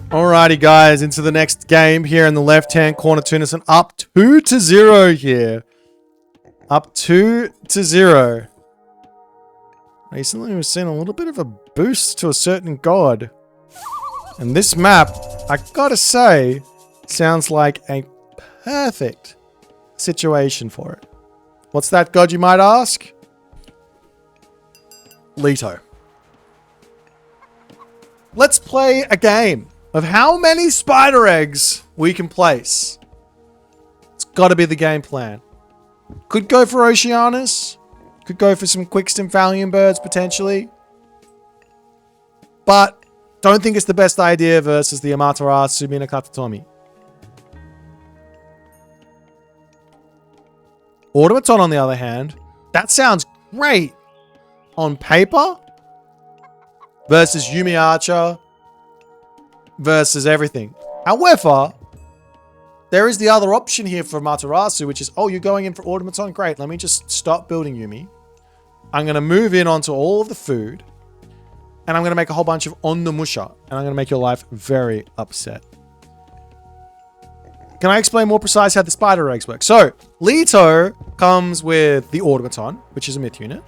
Alrighty, guys, into the next game here in the left-hand corner. Tunison up 2-0 here. Up 2-0. Recently, we've seen a little bit of a boost to a certain god. And this map, I gotta say, sounds like a perfect situation for it. What's that god, you might ask? Leto. Let's play a game of how many spider eggs we can place. It's got to be the game plan. Could go for Oceanus. Could go for some quick Stymphalian birds, potentially. But don't think it's the best idea versus the Amaterasu Minakatatomi. Automaton, on the other hand, that sounds great on paper versus Yumi Archer versus everything. However, there is the other option here for Amaterasu, which is, oh, you're going in for Automaton? Great, let me just stop building Yumi. I'm going to move in onto all of the food, and I'm going to make a whole bunch of Onnomusha, and I'm going to make your life very upset. Can I explain more precise how the spider eggs work? So, Leto comes with the Automaton, which is a myth unit.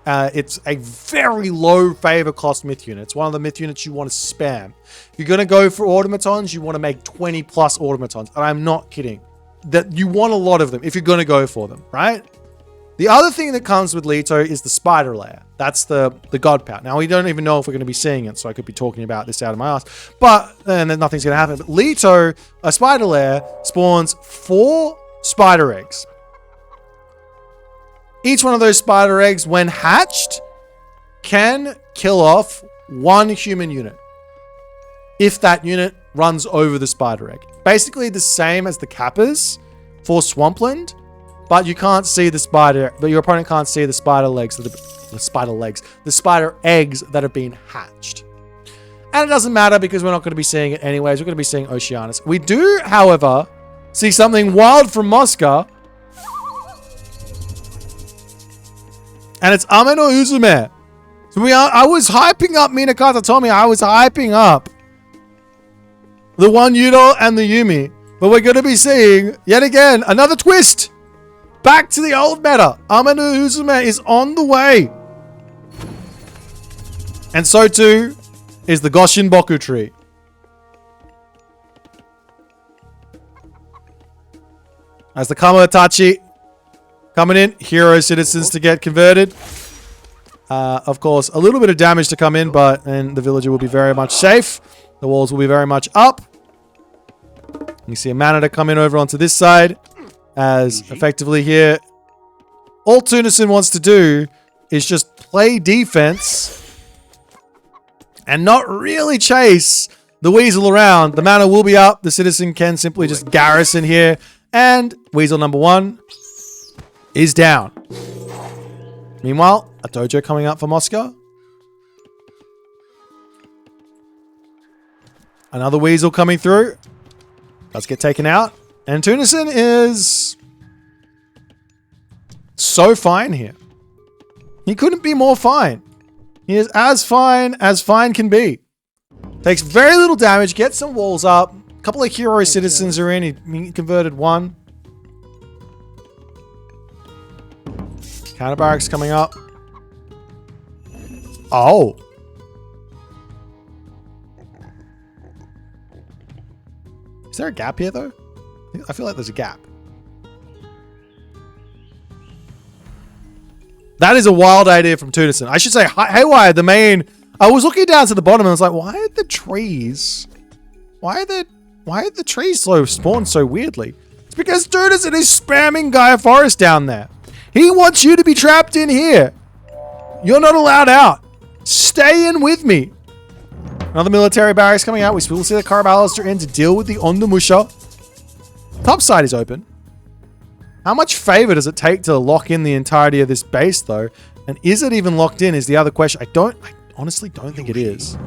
It's a very low favor cost myth unit. It's one of the myth units you want to spam. If you're going to go for automatons, you want to make 20 plus automatons. And I'm not kidding. That you want a lot of them if you're going to go for them, right? The other thing that comes with Leto is the spider layer. That's the god pout. Now, we don't even know if we're going to be seeing it, so I could be talking about this out of my ass. But then nothing's going to happen. But Leto, a spider layer, spawns 4 spider eggs. Each one of those spider eggs, when hatched, can kill off 1 human unit if that unit runs over the spider egg. Basically the same as the Kappas for Swampland, but you can't see the spider, but your opponent can't see the spider eggs that have been hatched. And it doesn't matter because we're not going to be seeing it anyways. We're going to be seeing Oceanus. We do, however, see something wild from Mosca. And it's Ameno Uzume. So I was hyping up Minakatatomi. I was hyping up the one Yudo and the Yumi. But we're going to be seeing, yet again, another twist. Back to the old meta. Ameno Uzume is on the way. And so too is the Goshin Boku tree. As the Kamotachi coming in, hero citizens to get converted. Of course, a little bit of damage to come in, but and the villager will be very much safe. The walls will be very much up. You see a Manada come in over onto this side, as effectively here, all Tunison wants to do is just play defense and not really chase the Weasel around. The mana will be up. The citizen can simply just garrison here, and Weasel number 1 is down. Meanwhile, a dojo coming up for Moscow. Another Weasel coming through. Does get taken out. And Tunison is so fine here. He couldn't be more fine. He is as fine can be. Takes very little damage, gets some walls up. A couple of hero citizens are in. He converted 1. Counter barracks coming up. Oh. Is there a gap here, though? I feel like there's a gap. That is a wild idea from Tunison. I should say, Haywire, the main... I was looking down to the bottom and I was like, why are the trees... Why are the trees spawned so weirdly? It's because Tunison is spamming Gaia Forest down there. He wants you to be trapped in here. You're not allowed out. Stay in with me. Another military barracks coming out. We will see the Caraballister in to deal with the Onnomusha. Top side is open. How much favor does it take to lock in the entirety of this base, though? And is it even locked in is the other question. I honestly don't think it is.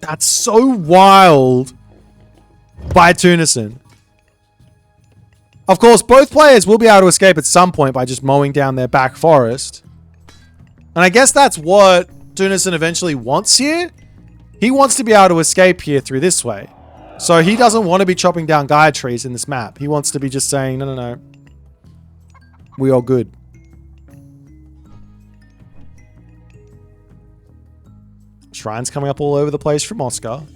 That's so wild by Tunison. Of course, both players will be able to escape at some point by just mowing down their back forest. And I guess that's what Tunison eventually wants here. He wants to be able to escape here through this way. So he doesn't want to be chopping down Gaia trees in this map. He wants to be just saying, no, no, no. We are good. Shrines coming up all over the place from Oscar. I mean,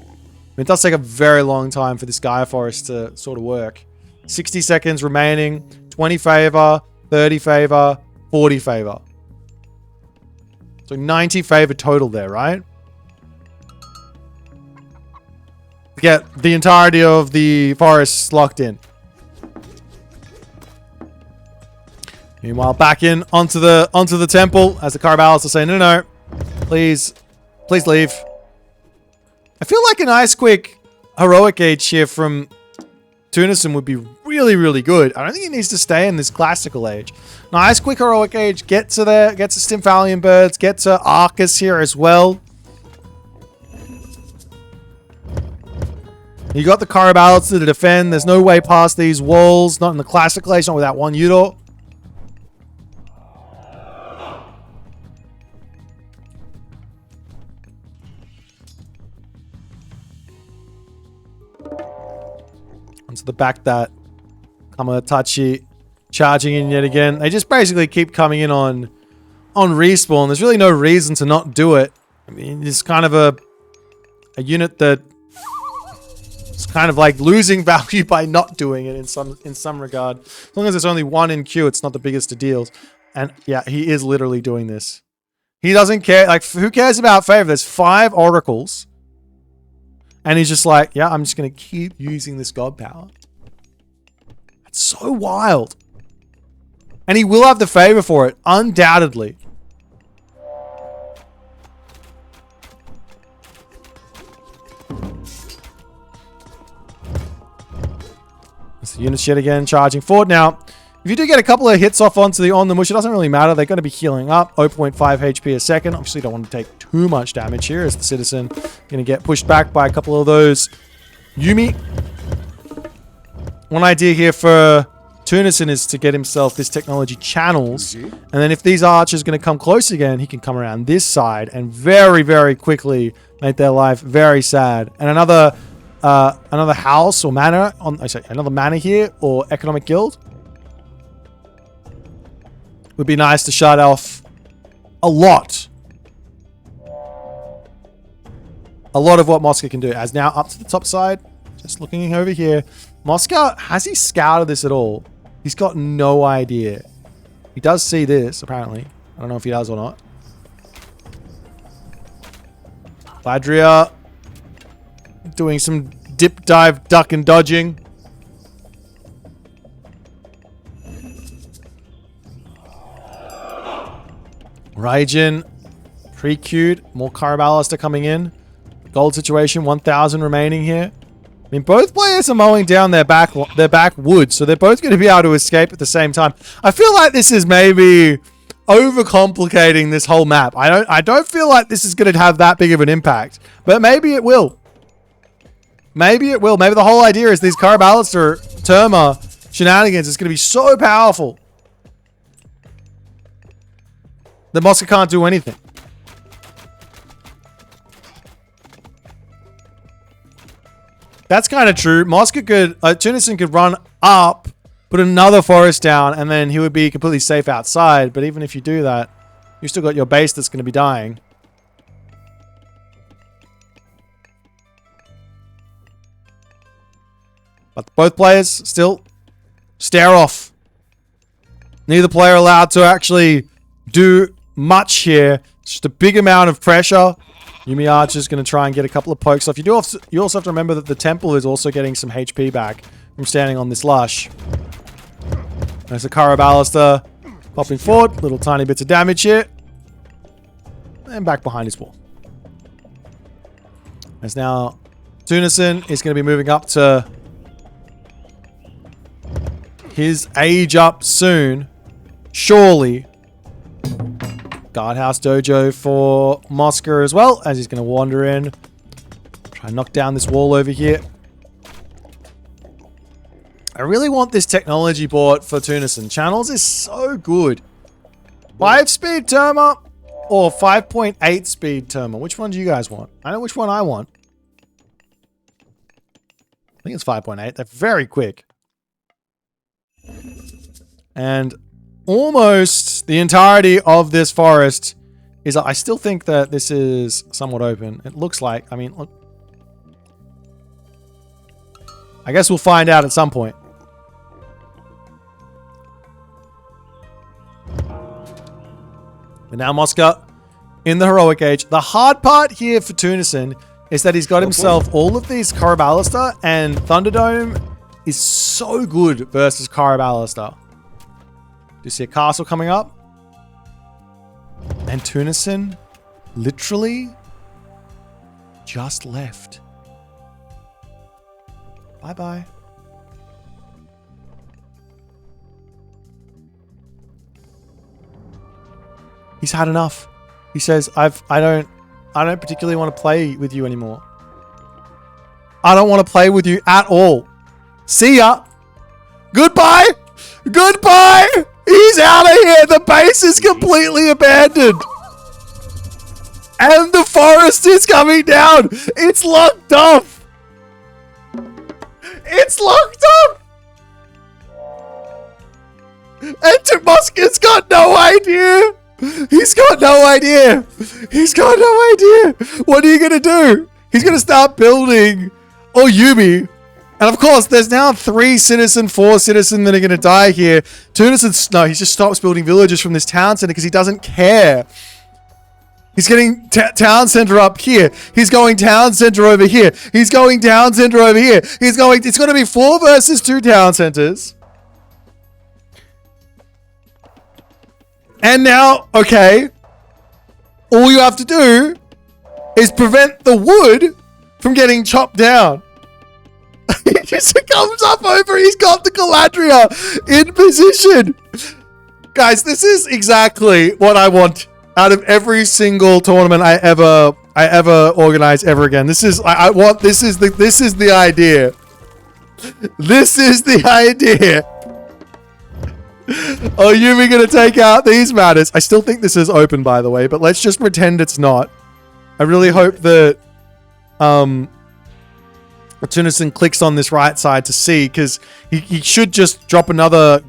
it does take a very long time for this Gaia Forest to sort of work. 60 seconds remaining. 20 favor, 30 favor, 40 favor. So 90 favor total there, right? Get the entirety of the forest locked in. Meanwhile, back in onto the temple as the Caraballas are saying, no, no, please leave. I feel like an ice quick heroic age here from Tunison would be really, really good. I don't think he needs to stay in this classical age. Now, ice quick heroic age, get to Stymphalian birds, get to Arcus here as well. You got the Caraballas to defend. There's no way past these walls. Not in the classical age, not without one Udor. Onto the back that Kamatachi charging in yet again. They just basically keep coming in on respawn. There's really no reason to not do it. I mean, it's kind of a unit that it's kind of like losing value by not doing it in some regard. As long as it's only one in queue, it's not the biggest of deals. And yeah, he is literally doing this. He doesn't care. Like, who cares about favor? There's 5 oracles. And he's just like, yeah, I'm just going to keep using this god power. It's so wild. And he will have the favor for it, undoubtedly. It's the units yet again charging forward. Now, if you do get a couple of hits off onto the on them, which it doesn't really matter, they're going to be healing up 0.5 HP a second. Obviously, don't want to take too much damage here as the citizen going to get pushed back by a couple of those Yumi. One idea here for Tunison is to get himself this technology channels, and then if these archers are going to come close again, he can come around this side and very, very quickly make their life very sad. And another house or manor another manor here or economic guild would be nice to shut off a lot of what Mosca can do. As now up to the top side, just looking over here, Mosca, has he scouted this at all? He's got no idea. He does see this, apparently. I don't know if he does or not. Ladria doing some dip, dive, duck, and dodging. Raijin, pre-queued. More Caraballas are coming in. Gold situation, 1,000 remaining here. I mean, both players are mowing down their back wood, so they're both going to be able to escape at the same time. I feel like this is maybe overcomplicating this whole map. I don't feel like this is going to have that big of an impact, but maybe it will. Maybe it will. Maybe the whole idea is these Caraballas or Terma shenanigans is going to be so powerful that Mosca can't do anything. That's kind of true. Mosca could, Tunison could run up, put another forest down, and then he would be completely safe outside. But even if you do that, you still got your base that's going to be dying. But both players still stare off. Neither player allowed to actually do much here. Just a big amount of pressure. Yumi Archer's going to try and get a couple of pokes off. You also have to remember that the temple is also getting some HP back from standing on this lush. There's the Caraballas popping forward. Little tiny bits of damage here. And back behind his wall. As now Tunison is going to be moving up to his age up soon. Surely. Guardhouse Dojo for Mosca as well, as he's going to wander in. Try and knock down this wall over here. I really want this technology board for Tunison. Channels is so good. 5-speed Terma. or 5.8 speed terminal. Which one do you guys want? I know which one I want. I think it's 5.8. They're very quick. And almost the entirety of this forest is... I still think that this is somewhat open. It looks like... I mean, look. I guess we'll find out at some point. But now Mosca in the heroic age. The hard part here for Tunison is that he's got himself all of these Corabalister, and Thunderdome is so good versus Corabalister. Do you see a castle coming up? And Tunison literally just left. Bye-bye. He's had enough. He says, I don't particularly want to play with you anymore. I don't want to play with you at all. See ya. Goodbye. Goodbye. He's out of here. The base is completely abandoned. And the forest is coming down. It's locked off. It's locked up. And Mosca's got no idea. He's got no idea. He's got no idea. What are you going to do? He's going to start building Oyubi. And of course, there's now 3 citizen, 4 citizen that are going to die here. Tunison's... No, he just stops building villages from this town center because he doesn't care. He's getting town center up here. He's going town center over here. He's going town center over here. He's going... It's going to be 4 versus 2 town centers. And now, okay, all you have to do is prevent the wood from getting chopped down. He just comes up over, he's got the Galadria in position. Guys, this is exactly what I want out of every single tournament I ever organize ever again. This is, this is the idea. This is the idea. Oh, Yumi gonna take out these matters. I still think this is open, by the way, but let's just pretend it's not. I really hope that Tunison clicks on this right side to see, because he should just drop another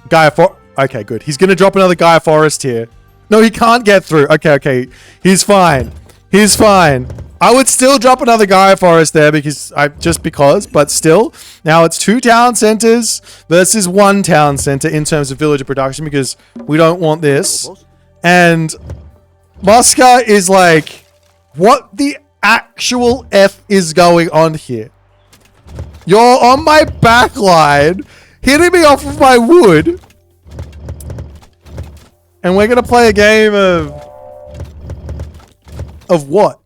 Gaia Forest. Okay, good. He's gonna drop another Gaia Forest here. No, he can't get through. Okay. He's fine. He's fine. I would still drop another Gaia Forest there but still. Now it's 2 town centers versus 1 town center in terms of villager production, because we don't want this. And Mosca is like, what the actual F is going on here? You're on my back line, hitting me off of my wood. And we're going to play a game of what?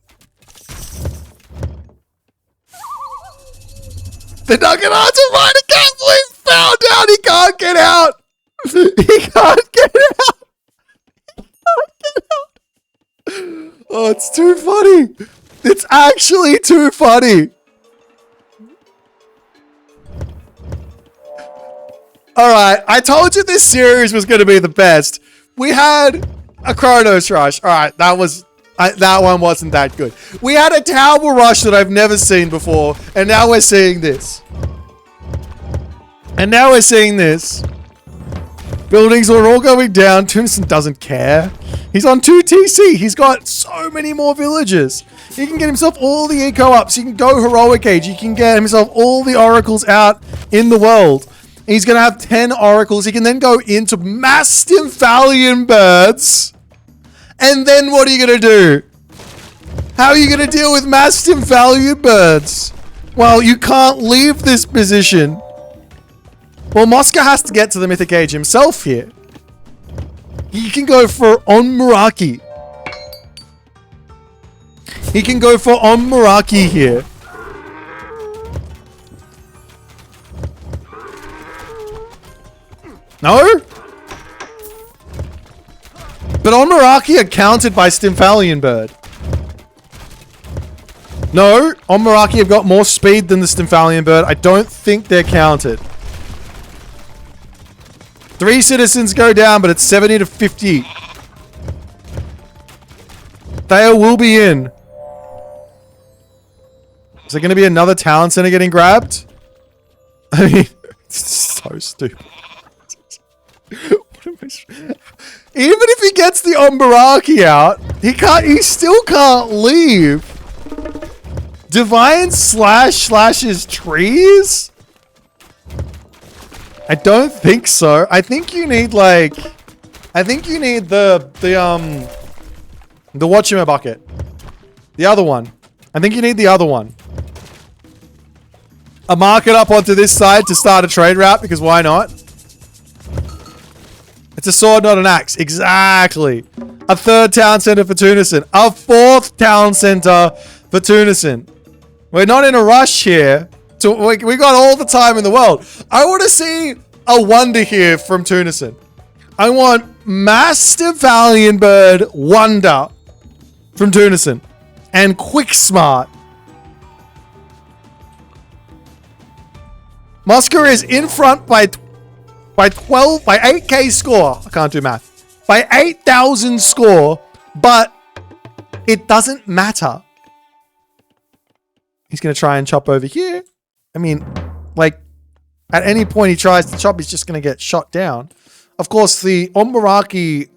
The Nugget Hunter right again, please found out. He can't get out. He can't get out. He can't get out. Oh, it's too funny. It's actually too funny. Alright, I told you this series was going to be the best. We had a Chronos Rush. Alright, that one wasn't that good. We had a Tower Rush that I've never seen before, and now we're seeing this. And now we're seeing this. Buildings are all going down. Tunison doesn't care. He's on 2 TC. He's got so many more villages. He can get himself all the eco ups. He can go heroic age. He can get himself all the oracles out in the world. He's going to have 10 oracles. He can then go into mass Stymphalian birds. And then what are you going to do? How are you going to deal with mass Stymphalian birds? Well, you can't leave this position. Well, Mosca has to get to the Mythic Age himself here. He can go for Onmuraki. He can go for Onmuraki here. No? But Onmuraki are counted by Stymphalian Bird. No, Onmuraki have got more speed than the Stymphalian Bird. I don't think they're counted. 3 citizens go down, but it's 70 to 50. They will be in. Is there going to be another town center getting grabbed? I mean, it's so stupid. Even if he gets the Ombaraki out, he still can't leave. Divine slashes trees? I don't think so. I think you need like, the whatchamacallit bucket. The other one. I think you need the other one. A mark it up onto this side to start a trade route, because why not? It's a sword, not an axe. Exactly. A third town center for Tunison. A fourth town center for Tunison. We're not in a rush here. We got all the time in the world. I want to see a wonder here from Tunison. I want Master Valiant Bird wonder from Tunison. And quick smart. Moscow is in front by 8k score. I can't do math. By 8,000 score, but it doesn't matter. He's going to try and chop over here. I mean, like, at any point he tries to chop, he's just going to get shot down. Of course, the Ombaraki,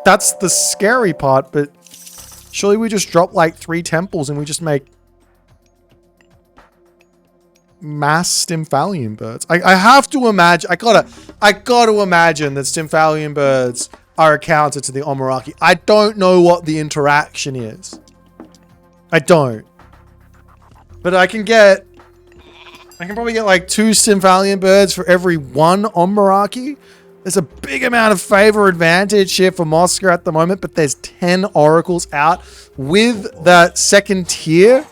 that's the scary part, but surely we just drop like 3 temples and we just make mass Stymphalian birds. I have to imagine, I gotta imagine that Stymphalian birds are a counter to the Ombaraki. I don't know what the interaction is. I don't. But I can probably get like 2 Stymphalian birds for every 1 Ombaraki. There's a big amount of favor advantage here for Moscow at the moment, but there's 10 oracles out with that second tier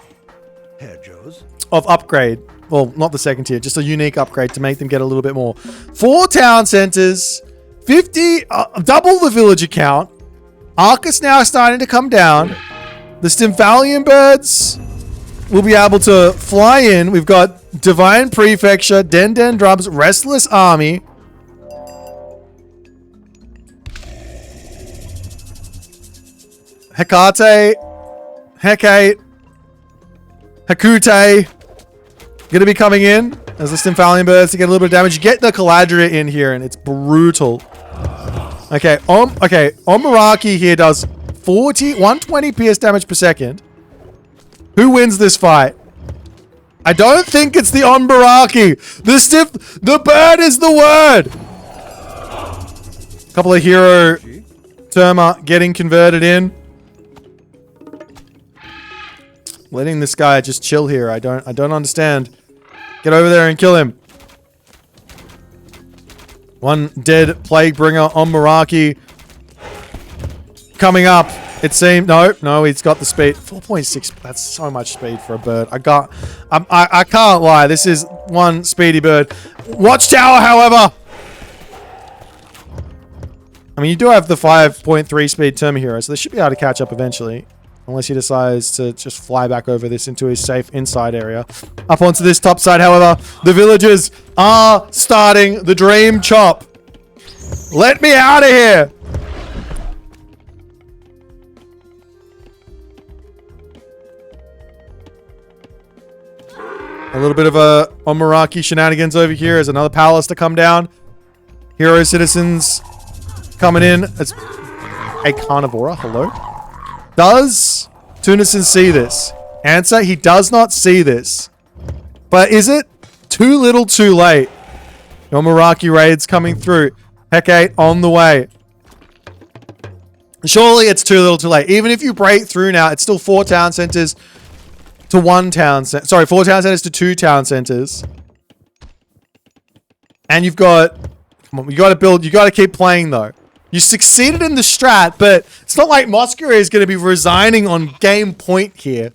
of upgrade. Well, not the second tier, just a unique upgrade to make them get a little bit more. 4 town centers, 50, double the villager count. Arcus now starting to come down. The Stymphalian birds will be able to fly in. We've got Divine Prefecture, Den Drums, Restless Army. Hecate, Hakute, going to be coming in as the Stymphalian birds to get a little bit of damage. You get the Caladria in here and it's brutal. Okay, Ombaraki here does 120 pierce damage per second. Who wins this fight? I don't think it's the Ombaraki. The bird is the word. Couple of hero Terma getting converted in. Letting this guy just chill here. I don't understand. Get over there and kill him. 1 dead plague bringer on Meraki. Coming up. It seemed no, he's got the speed. 4.6. That's so much speed for a bird. I can't lie. This is one speedy bird. Watchtower, however. I mean, you do have the 5.3 speed Terma hero, so they should be able to catch up eventually. Unless he decides to just fly back over this into his safe inside area. Up onto this top side, however, the villagers are starting the dream chop. Let me out of here. A little bit of a Ombaraki shenanigans over here as another palace to come down. Hero citizens coming in. It's a carnivora. Hello. Does Tunison see this? Answer, he does not see this. But is it too little too late? Ombaraki raids coming through. Hecate on the way. Surely it's too little too late. Even if you break through now, it's still 4 town centers to 1 town center. Sorry, 4 town centers to 2 town centers. And you've got... Come on, you got to build... You got to keep playing though. You succeeded in the strat, but it's not like Moscow is going to be resigning on game point here.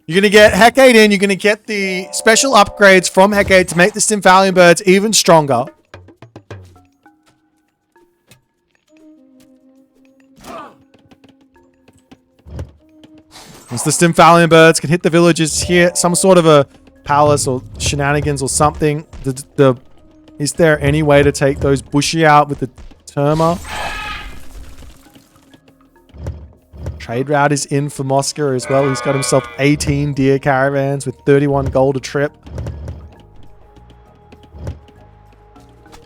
You're going to get Hecate in. You're going to get the special upgrades from Hecate to make the Stymphalian birds even stronger. Once the Stymphalian birds can hit the villages here, some sort of a palace or shenanigans or something. Is there any way to take those bushy out with the Terma? Trade route is in for Moscow as well. He's got himself 18 deer caravans with 31 gold a trip.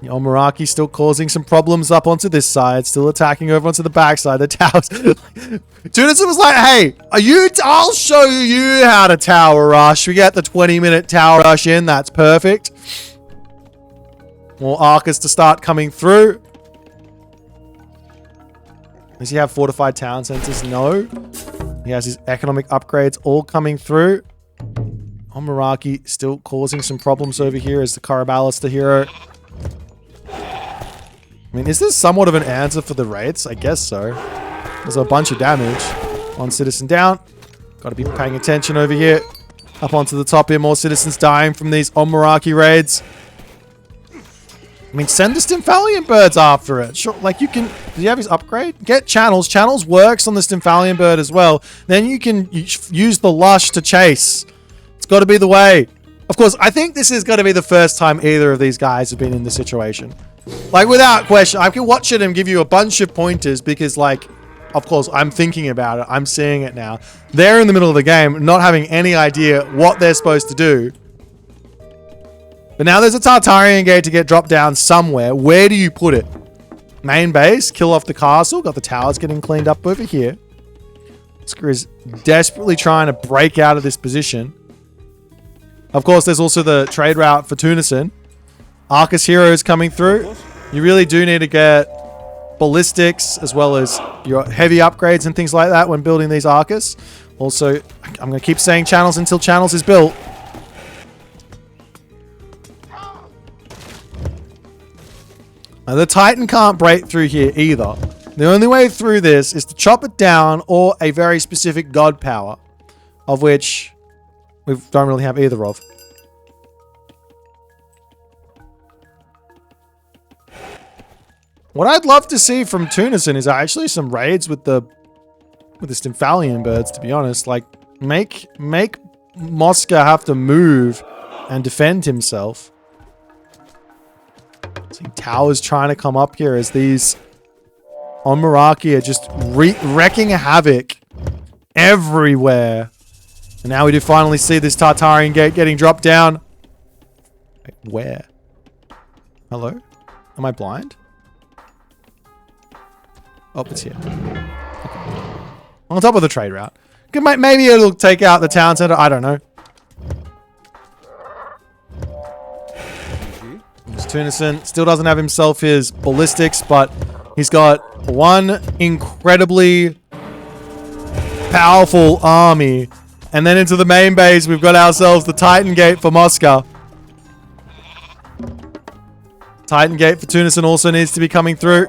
Omaraki still causing some problems up onto this side. Still attacking over onto the backside. The towers. Tunison was like, hey, I'll show you how to tower rush. We get the 20-minute tower rush in. That's perfect. More Arcus to start coming through. Does he have fortified town centers? No. He has his economic upgrades all coming through. Omaraki still causing some problems over here as the Karabalis, the hero. I mean, is this somewhat of an answer for the raids? I guess so. There's a bunch of damage. One citizen down. Got to be paying attention over here. Up onto the top here. More citizens dying from these Omaraki raids. I mean, send the Stymphalian birds after it. Sure, like you can... Do you have his upgrade? Get channels. Channels works on the Stymphalian bird as well. Then you can use the lush to chase. It's got to be the way. Of course, I think this is going to be the first time either of these guys have been in this situation. Like, without question, I can watch it and give you a bunch of pointers because, like, of course, I'm thinking about it. I'm seeing it now. They're in the middle of the game, not having any idea what they're supposed to do. But now there's a Tartarian gate to get dropped down somewhere. Where do you put it? Main base, kill off the castle. Got the towers getting cleaned up over here. Oscar is desperately trying to break out of this position. Of course, there's also the trade route for Tunison. Arcus heroes coming through. You really do need to get ballistics as well as your heavy upgrades and things like that when building these Arcus. Also, I'm going to keep saying channels until channels is built. Now, the Titan can't break through here either. The only way through this is to chop it down or a very specific god power, of which we don't really have either of. What I'd love to see from Tunison is actually some raids with the Stymphalian birds, to be honest. Like, make Moscow have to move and defend himself. See towers trying to come up here as these Omaraki are just wreaking havoc everywhere. And now we do finally see this Tartarian gate getting dropped down. Wait, where? Hello? Am I blind? Oh, it's here. Okay. On top of the trade route. Maybe it'll take out the town center. I don't know. Tunison still doesn't have himself his ballistics, but he's got one incredibly powerful army. And then into the main base, we've got ourselves the Titan Gate for Moscow. Titan Gate for Tunison also needs to be coming through.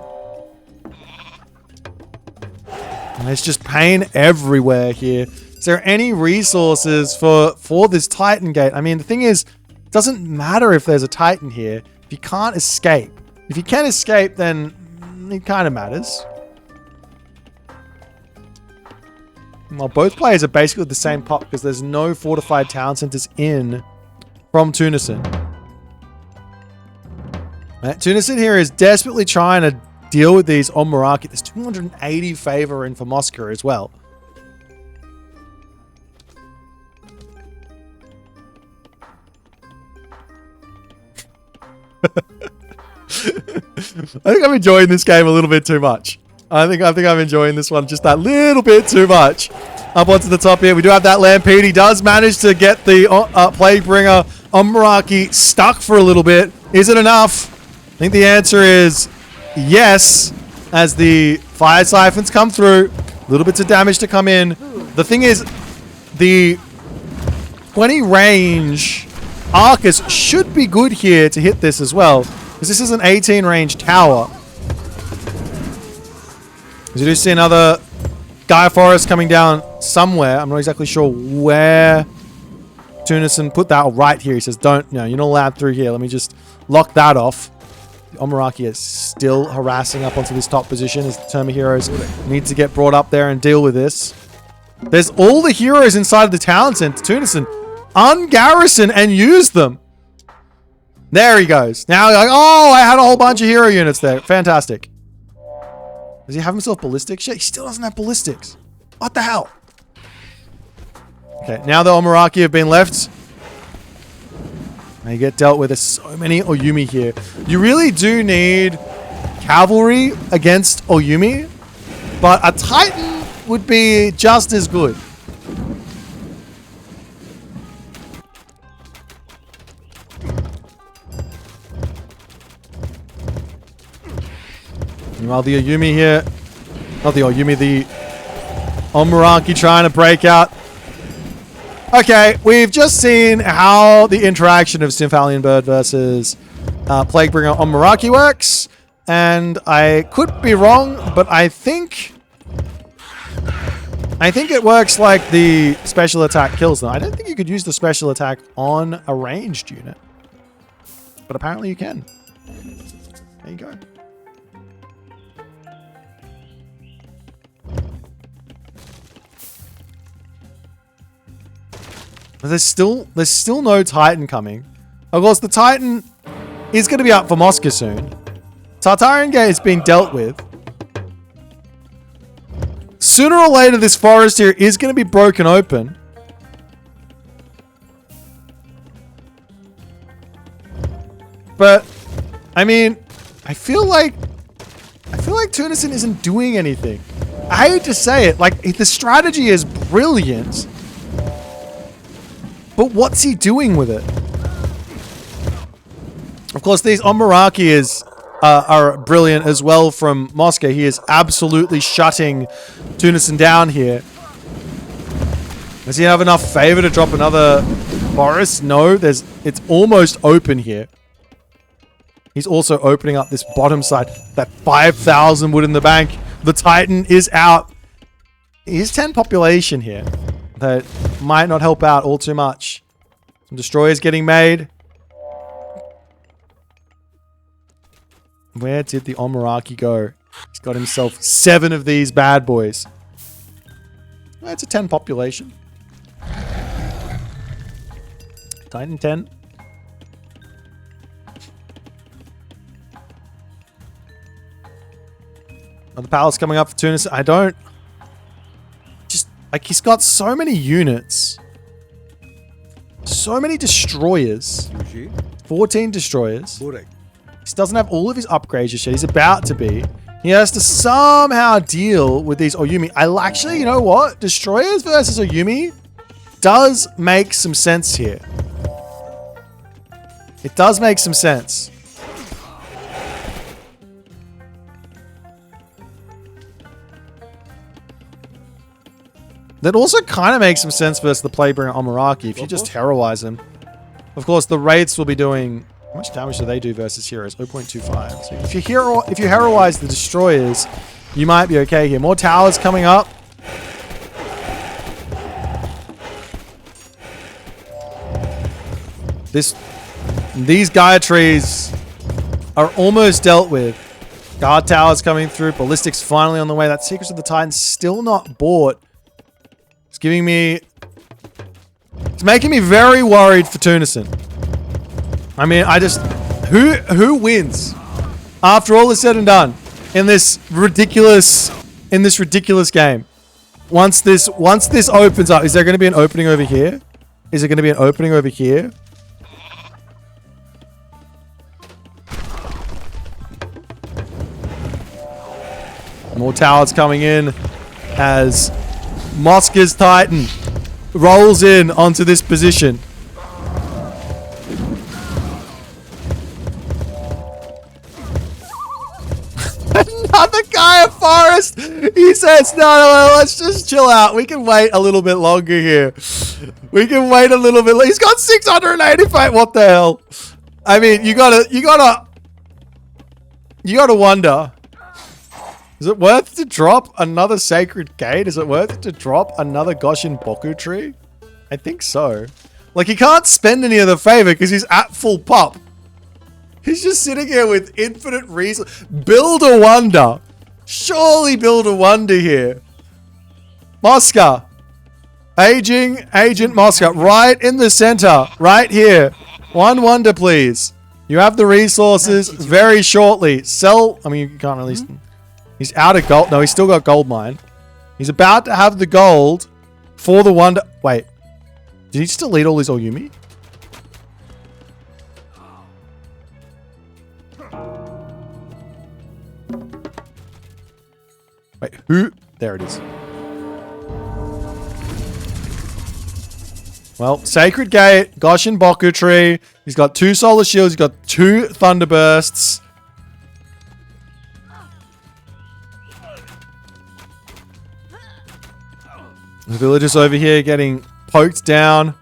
And there's just pain everywhere here. Is there any resources for this Titan Gate? I mean, the thing is, it doesn't matter if there's a Titan here. If you can't escape. If you can escape, then it kind of matters. Well, both players are basically the same pop because there's no fortified town centers in from Tunison. Tunison here is desperately trying to deal with these Omaraki. There's 280 favor in for Moscow as well. I think I'm enjoying this game a little bit too much. I think I'm enjoying this one just that little bit too much. Up onto the top here, we do have that Lampede. He does manage to get the Plaguebringer Omaraki stuck for a little bit. Is it enough? I think the answer is yes, as the fire siphons come through. Little bits of damage to come in. The thing is, the 20 range Arcus should be good here to hit this as well, because this is an 18 range tower. As you do see another Gaia Forest coming down somewhere. I'm not exactly sure where Tunison put that. Oh, right here. He says, don't, no, you're not allowed through here. Let me just lock that off. The Omaraki is still harassing up onto this top position as the Terma heroes need to get brought up there and deal with this. There's all the heroes inside of the town center. Tunison, ungarrison and use them. There he goes. Now you're like, oh, I had a whole bunch of hero units there. Fantastic. Does he have himself ballistics? Shit, he still doesn't have ballistics. What the hell? Okay, now the Omaraki have been left. They get dealt with. There's so many Oyumi here. You really do need cavalry against Oyumi, but a Titan would be just as good. Meanwhile, the Oyumi here, not the Oyumi, the Omaraki trying to break out. Okay, we've just seen how the interaction of Stymphalian Bird versus Plaguebringer Omaraki works, and I could be wrong, but I think it works like the special attack kills them. I don't think you could use the special attack on a ranged unit, but apparently you can. There you go. There's still no Titan coming. Of course, the Titan is going to be up for Moscow soon. Tartarian Gate is being dealt with. Sooner or later, this forest here is going to be broken open. But, I mean, I feel like Tunison isn't doing anything. I hate to say it, like, the strategy is brilliant. But what's he doing with it? Of course, these Omaraki are brilliant as well from Moscow. He is absolutely shutting Tunison down here. Does he have enough favor to drop another forest? No, it's almost open here. He's also opening up this bottom side. That 5,000 wood in the bank. The Titan is out. He's 10 population here. That might not help out all too much. Some destroyers getting made. Where did the Omaraki go? He's got himself 7 of these bad boys. That's a 10 population. Titan 10. Another palace coming up for Tunis. I don't... Like, he's got so many units. So many destroyers. 14 destroyers. He doesn't have all of his upgrades just yet. He's about to be. He has to somehow deal with these Oyumi. Actually, you know what? Destroyers versus Oyumi does make some sense here. It does make some sense. That also kind of makes some sense versus the Plaguebringer Omaraki if you just terrorize them. Of course, the Wraiths will be doing... How much damage do they do versus heroes? 0.25. So if you heroize the Destroyers, you might be okay here. More towers coming up. These Gaia trees are almost dealt with. Guard towers coming through. Ballistics finally on the way. That Secrets of the Titan still not bought. It's giving me... It's making me very worried for Tunison. I mean, I just... Who wins? After all is said and done. In this ridiculous game. Once this opens up, is there going to be an opening over here? Is there going to be an opening over here? More towers coming in as Moscow's Titan rolls in onto this position. Another Gaia Forest! He says, no, let's just chill out. We can wait a little bit longer here. We can wait a little bit. He's got 685. What the hell? I mean, you gotta wonder. Is it worth it to drop another Sacred Gate? Is it worth it to drop another Goshin Boku tree? I think so. Like, he can't spend any of the favor because he's at full pop. He's just sitting here with infinite reason. Build a wonder. Surely build a wonder here. Moscow. Aging Agent Moscow. Right in the center. Right here. One wonder, please. You have the resources very shortly. Sell. I mean, you can't release them. He's out of gold. No, he's still got gold mine. He's about to have the gold for the Wonder. Wait. Did he just delete all his Oyumi? Wait, who? There it is. Well, Sacred Gate, Goshen Boku Tree. He's got 2 Solar Shields. He's got 2 Thunderbursts. The villagers over here getting poked down.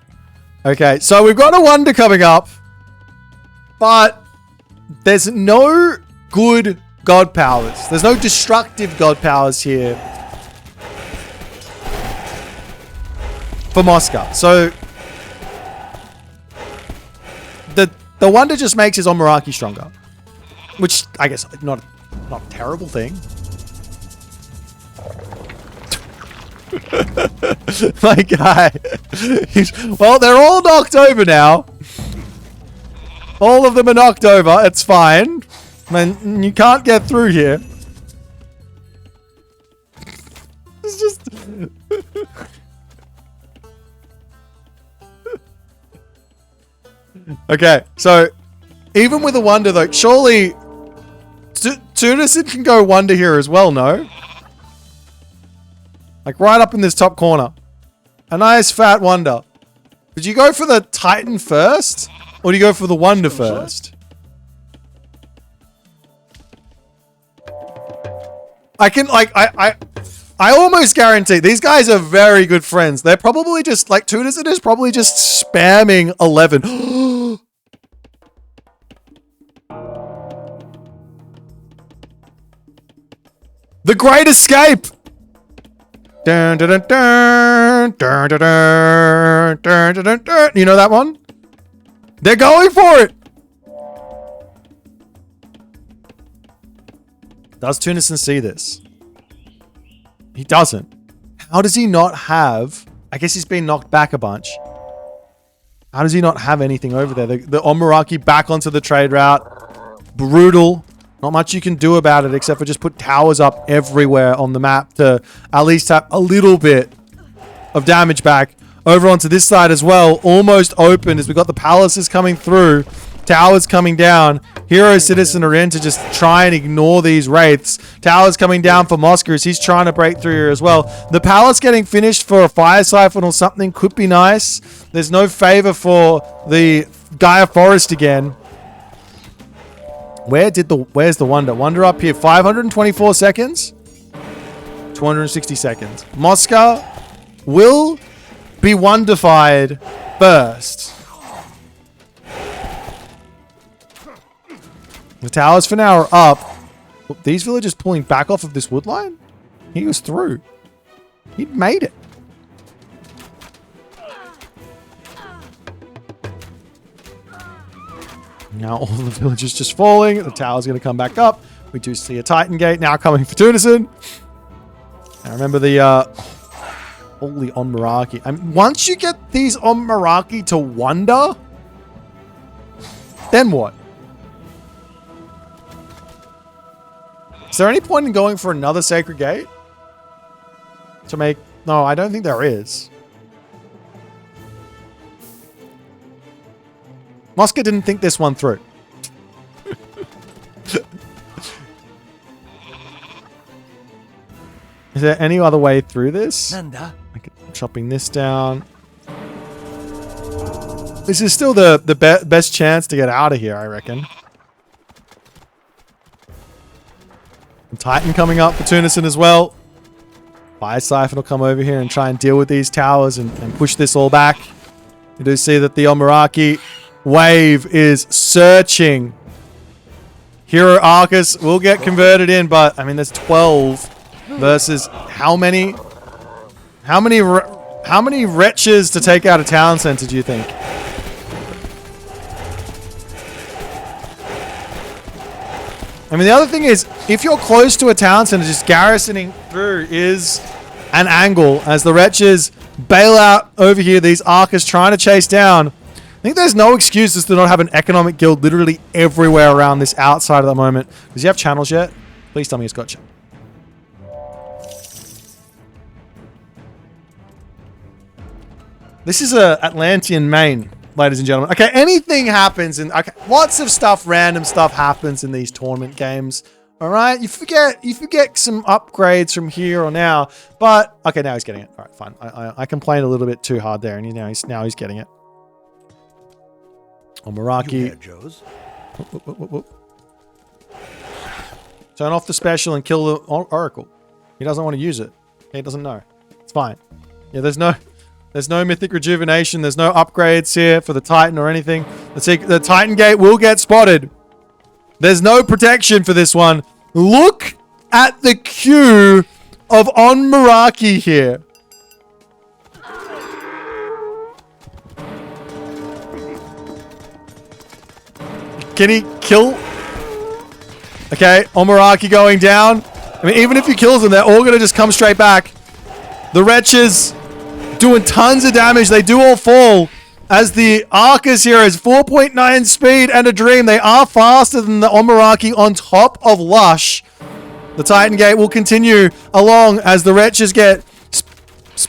Okay, so we've got a Wonder coming up. But there's no good god powers. There's no destructive god powers here for Moscow. So the Wonder just makes his Omaraki stronger, which I guess not a terrible thing. My guy. Well, they're all knocked over now. All of them are knocked over. It's fine. Man, you can't get through here. It's just... Okay, so even with a Wonder though, surely Tunison can go Wonder here as well, no? Like right up in this top corner. A nice fat Wonder. Did you go for the Titan first? Or do you go for the Wonder first? I can, like, I almost guarantee these guys are very good friends. They're probably just, like, Tunison is probably just spamming 11. The Great Escape! Dun, dun, dun, dun, dun, dun, dun, dun, dun, dun, dun. You know that one? They're going for it! Does Tunison see this? He doesn't. How does he not have... I guess he's been knocked back a bunch. How does he not have anything over there? The Omaraki back onto the trade route. Brutal. Not much you can do about it except for just put towers up everywhere on the map to at least have a little bit of damage back. Over onto this side as well. Almost open as we got the palaces coming through. Towers coming down. Hero Citizen are in to just try and ignore these wraiths. Towers coming down for Moscow as he's trying to break through here as well. The palace getting finished for a fire siphon or something could be nice. There's no favor for the Gaia Forest again. Where's the Wonder? Wonder up here. 524 seconds. 260 seconds. Moscow will be Wonderfied first. The towers for now are up. These villagers pulling back off of this wood line? He was through. He'd made it. Now all the villagers just falling. The tower's going to come back up. We do see a Titan Gate now coming for Tunison. Now remember the... Holy Onmaraki. Once you get these Onmaraki to Wonder, then what? Is there any point in going for another Sacred Gate? To make... No, I don't think there is. Moscow didn't think this one through. Is there any other way through this? Nanda. Chopping this down. This is still the best chance to get out of here, I reckon. And Titan coming up for Tunison as well. Fire Siphon will come over here and try and deal with these towers and push this all back. You do see that the Omaraki wave is searching. Hero Arcus will get converted in, but I mean there's 12 versus how many wretches to take out a town center, do you think? I mean, the other thing is, if you're close to a town center, just garrisoning through is an angle as the wretches bail out over here. These Arcus trying to chase down. I think there's no excuses to not have an economic guild literally everywhere around this outside at the moment. Does he have channels yet? Please tell me he's got channels. This is a Atlantean main, ladies and gentlemen. Okay, anything happens in... Okay, lots of stuff, random stuff happens in these tournament games. All right? You forget some upgrades from here or now. But, okay, now he's getting it. All right, fine. I complained a little bit too hard there, and now he's getting it. Oh, Meraki. Whoop. Turn off the special and kill the Oracle. He doesn't want to use it. He doesn't know. It's fine. Yeah, there's no mythic rejuvenation. There's no upgrades here for the Titan or anything. Let's see. The Titan gate will get spotted. There's no protection for this one. Look at the queue of on Meraki here. Can he kill? Okay, Omaraki going down. I mean, even if he kills them, they're all going to just come straight back. The Wretches doing tons of damage. They do all fall. As the Arcus here is 4.9 speed and a dream. They are faster than the Omaraki on top of Lush. The Titan Gate will continue along as the Wretches get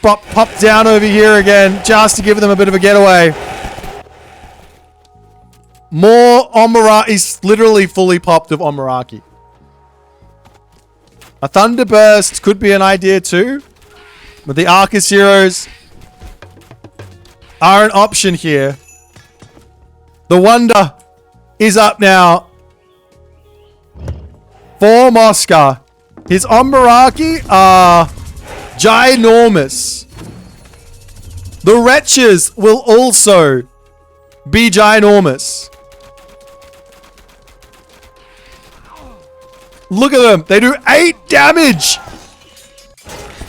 popped down over here again, just to give them a bit of a getaway. More Omaraki. He's literally fully popped of Omaraki. A Thunderburst could be an idea too. But the Arcus heroes are an option here. The Wonder is up now for Mosca. His Omaraki are ginormous. The Wretches will also be ginormous. Look at them. They do 8 damage.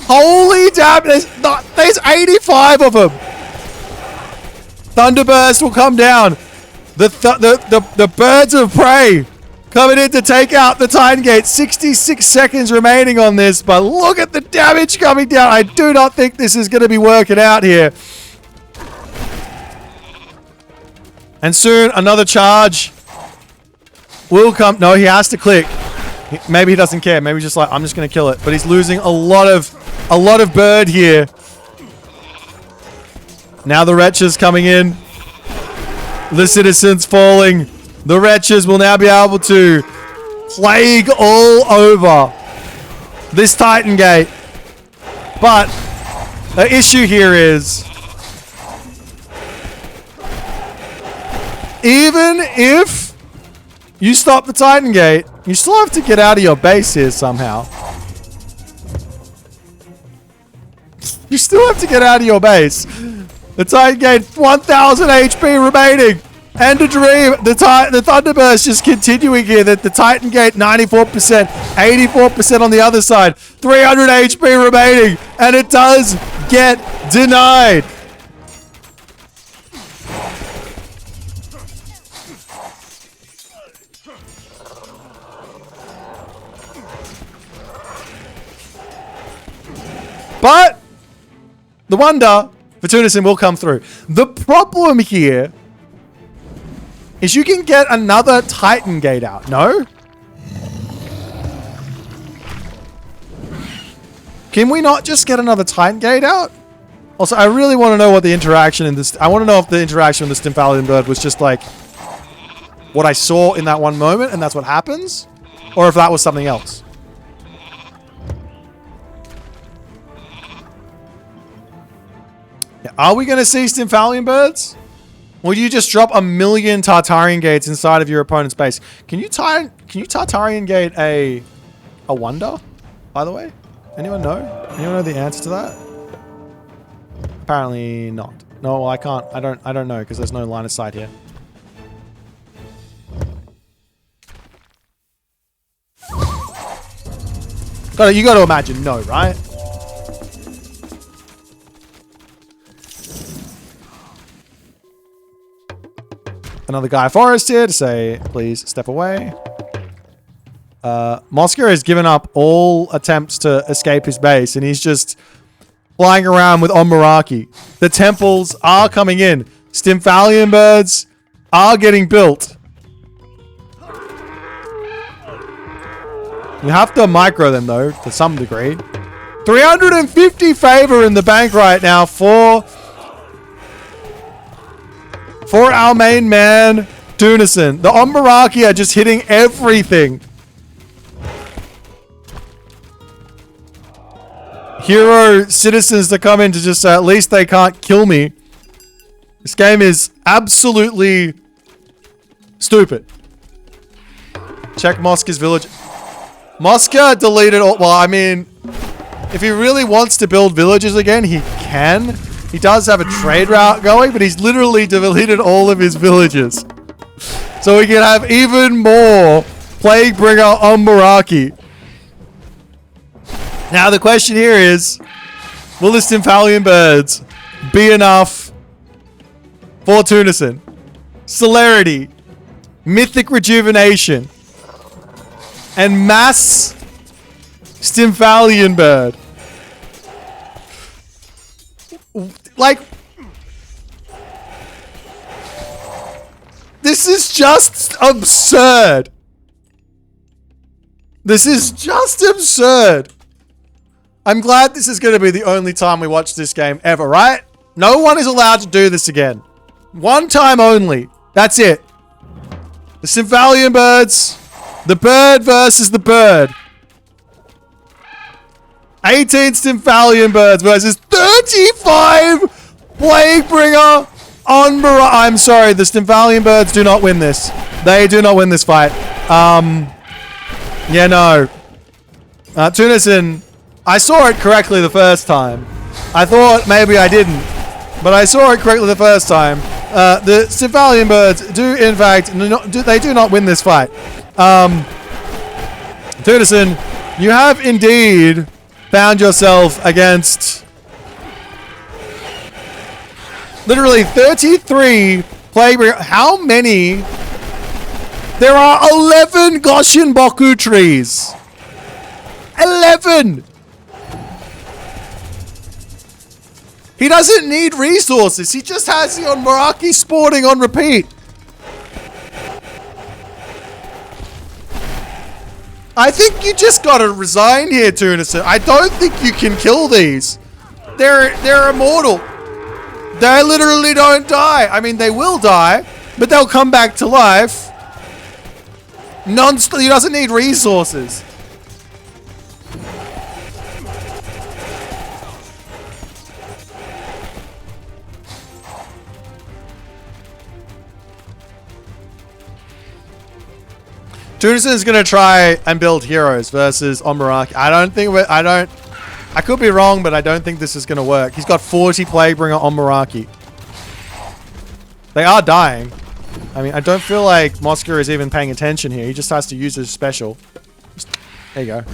Holy damn. There's 85 of them. Thunderburst will come down. The birds of prey coming in to take out the Titan Gate. 66 seconds remaining on this, but look at the damage coming down. I do not think this is going to be working out here. And soon another charge will come. No, he has to click. Maybe he doesn't care. Maybe he's just like, I'm just going to kill it. But he's losing a lot of bird here. Now the Wretches coming in. The Citizens falling. The Wretches will now be able to plague all over this Titan Gate. But the issue here is, even if you stop the Titan Gate, you still have to get out of your base here somehow. You still have to get out of your base. The Titan Gate, 1,000 HP remaining. And a dream. The Thunderburst just continuing here. The Titan Gate, 94%. 84% on the other side. 300 HP remaining. And it does get denied. But the Wonder for Tunison will come through. The problem here is you can get another Titan Gate out. No? Can we not just get another Titan Gate out? Also, I really want to know what the interaction in this... I want to know if the interaction with the Stymphalian Bird was just like what I saw in that one moment and that's what happens, or if that was something else. Are we going to see Stymphalian Birds? Or do you just drop 1,000,000 Tartarian Gates inside of your opponent's base? Can you Tartarian Gate a Wonder, by the way? Anyone know? Anyone know the answer to that? Apparently not. No, well, I can't. I don't know because there's no line of sight here. You got to imagine no, right? Another Guy Forest here to say, please step away. Mosca has given up all attempts to escape his base, and he's just flying around with Omaraki. The temples are coming in. Stymphalian Birds are getting built. You have to micro them, though, to some degree. 350 favor in the bank right now for for our main man, Tunison. The Ombaraki are just hitting everything. Hero citizens to come in to just at least they can't kill me. This game is absolutely stupid. Check Mosca's village. Mosca deleted all... Well, I mean, if he really wants to build villages again, he can. He does have a trade route going, but he's literally deleted all of his villages. So we can have even more Plaguebringer Ombaraki. Now the question here is, will the Stymphalian birds be enough for Tunison? Celerity, Mythic Rejuvenation, and Mass Stymphalian bird. Like, this is just absurd. This is just absurd. I'm glad this is going to be the only time we watch this game ever, right? No one is allowed to do this again. One time only. That's it. The Stymphalian birds. The bird versus the bird. 18 Stymphalian birds versus 35 Plaguebringer Ombaraki. I'm sorry, the Stymphalian birds do not win this. They do not win this fight. Yeah, no. Tunison, I saw it correctly the first time. I thought maybe I didn't, but I saw it correctly the first time. The Stymphalian birds do, in fact, they do not win this fight. Tunison, you have indeed found yourself against literally 33 Plaguebringer. How many? There are 11 Goshin Boku trees. 11! He doesn't need resources. He just has the Ombaraki spawning on repeat. I think you just gotta resign here, Tunison. I don't think you can kill these. They're immortal. They literally don't die. I mean, they will die, but they'll come back to life. He doesn't need resources. Tunison is going to try and build heroes versus Ombaraki. I could be wrong, but I don't think this is going to work. He's got 40 Plaguebringer Ombaraki. They are dying. I mean, I don't feel like Mosca is even paying attention here. He just has to use his special. There you go.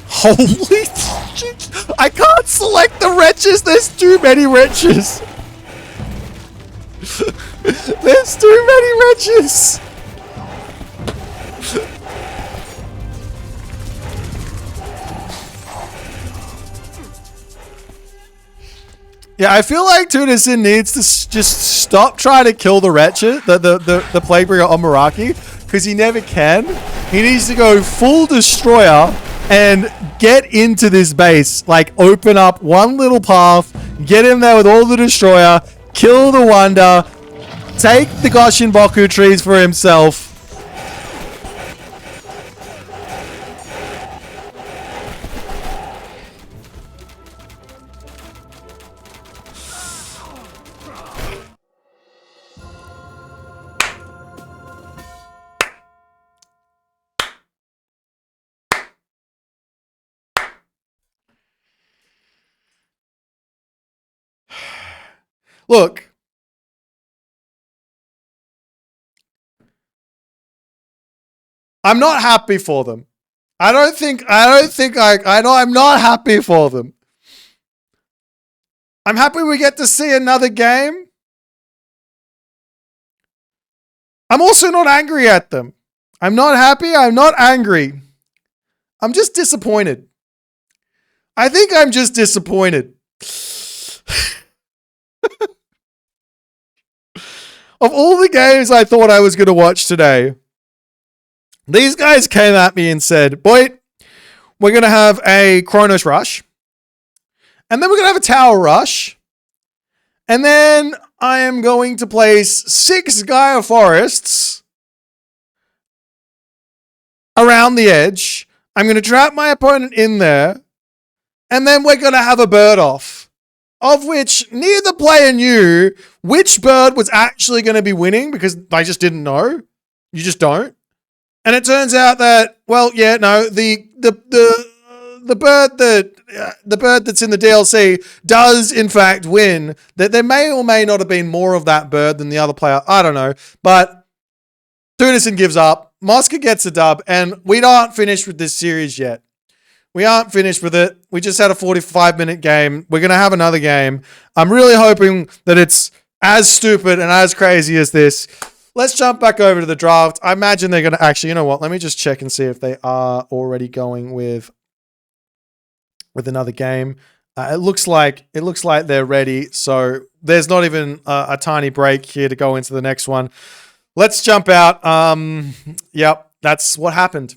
Holy shit! I can't select the wretches. There's too many wretches. There's too many wretches. Yeah, I feel like Tunison needs to just stop trying to kill the wretched, the Plaguebringer Ombaraki, because he never can. He needs to go full destroyer and get into this base. Like, open up one little path, get in there with all the destroyer, kill the wonder, take the Goshin Boku trees for himself. Look, I'm not happy for them. I know I'm not happy for them. I'm happy we get to see another game. I'm also not angry at them. I'm not happy. I'm not angry. I'm just disappointed. I think I'm just disappointed. Of all the games I thought I was going to watch today, these guys came at me and said, Boit, we're going to have a Chronos Rush. And then we're going to have a Tower Rush. And then I am going to place 6 Gaia Forests around the edge. I'm going to trap my opponent in there. And then we're going to have a bird off, of which neither player knew which bird was actually going to be winning because they just didn't know. You just don't. And it turns out that, well, yeah, no, the bird that's in the DLC does in fact win. That there may or may not have been more of that bird than the other player. I don't know. But Tunison gives up. Mosca gets a dub, and we aren't finished with this series yet. We aren't finished with it. We just had a 45-minute game. We're going to have another game. I'm really hoping that it's as stupid and as crazy as this. Let's jump back over to the draft. I imagine they're going to actually, you know what? Let me just check and see if they are already going with another game. It looks like they're ready. So there's not even a tiny break here to go into the next one. Let's jump out. Yep, that's what happened.